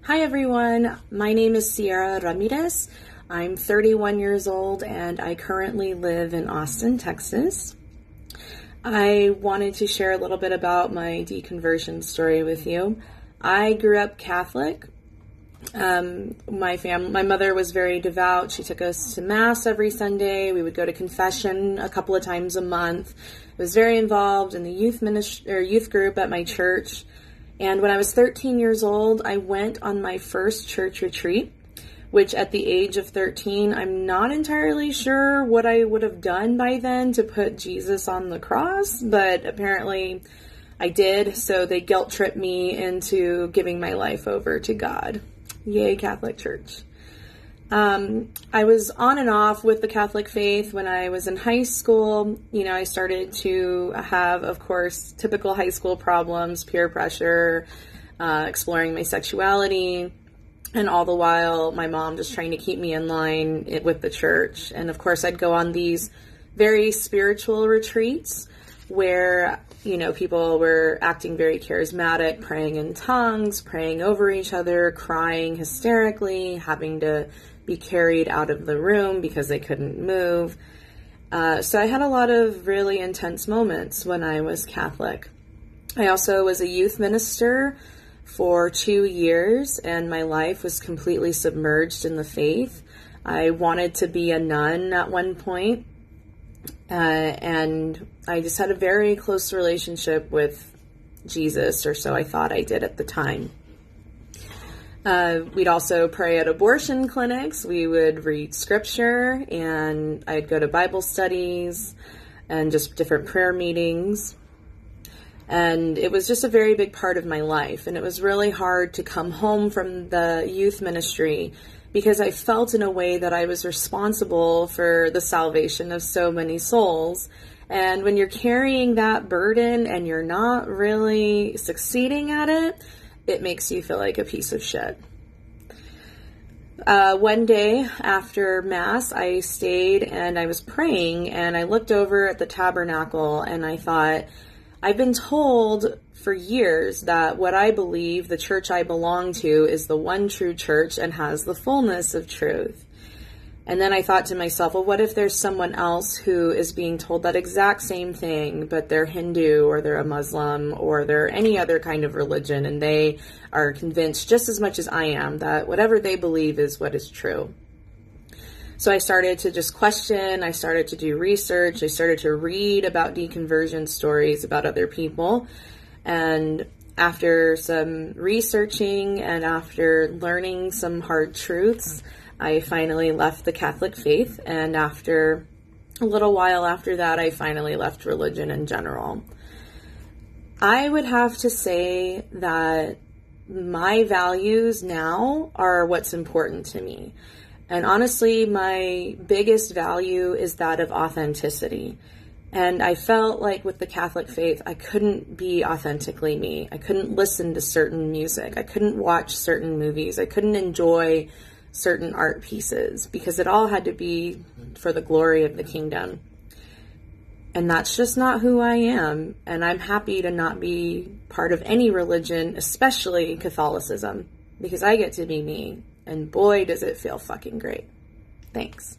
Hi everyone, my name is Ciera Ramirez. I'm 31 years old and I currently live in Austin, Texas. I wanted to share a little bit about my deconversion story with you. I grew up Catholic. My mother was very devout. She took us to Mass every Sunday. We would go to confession a couple of times a month. I was very involved in the youth group at my church. And when I was 13 years old, I went on my first church retreat, which at the age of 13, I'm not entirely sure what I would have done by then to put Jesus on the cross, but apparently I did. So they guilt tripped me into giving my life over to God. Yay, Catholic Church. I was on and off with the Catholic faith when I was in high school. I started to have, of course, typical high school problems, peer pressure, exploring my sexuality, and all the while my mom just trying to keep me in line with the church. And of course, I'd go on these very spiritual retreats where, people were acting very charismatic, praying in tongues, praying over each other, crying hysterically, having to be carried out of the room because they couldn't move. So I had a lot of really intense moments when I was Catholic. I also was a youth minister for 2 years, and my life was completely submerged in the faith. I wanted to be a nun at one point, and I just had a very close relationship with Jesus, or so I thought I did at the time. We'd also pray at abortion clinics. We would read scripture, and I'd go to Bible studies and just different prayer meetings. And it was just a very big part of my life. And it was really hard to come home from the youth ministry because I felt in a way that I was responsible for the salvation of so many souls. And when you're carrying that burden and you're not really succeeding at it, it makes you feel like a piece of shit. One day after Mass, I stayed and I was praying and I looked over at the tabernacle and I thought, I've been told for years that what I believe, the church I belong to, is the one true church and has the fullness of truth. And then I thought to myself, well, what if there's someone else who is being told that exact same thing, but they're Hindu or they're a Muslim or they're any other kind of religion, and they are convinced just as much as I am that whatever they believe is what is true. So I started to just question, I started to do research, I started to read about deconversion stories about other people. And after some researching and after learning some hard truths, I finally left the Catholic faith, and after a little while after that, I finally left religion in general. I would have to say that my values now are what's important to me. And honestly, my biggest value is that of authenticity. And I felt like with the Catholic faith, I couldn't be authentically me. I couldn't listen to certain music. I couldn't watch certain movies. I couldn't enjoy certain art pieces because it all had to be for the glory of the kingdom. And that's just not who I am. And I'm happy to not be part of any religion, especially Catholicism, because I get to be me. And boy, does it feel fucking great. Thanks.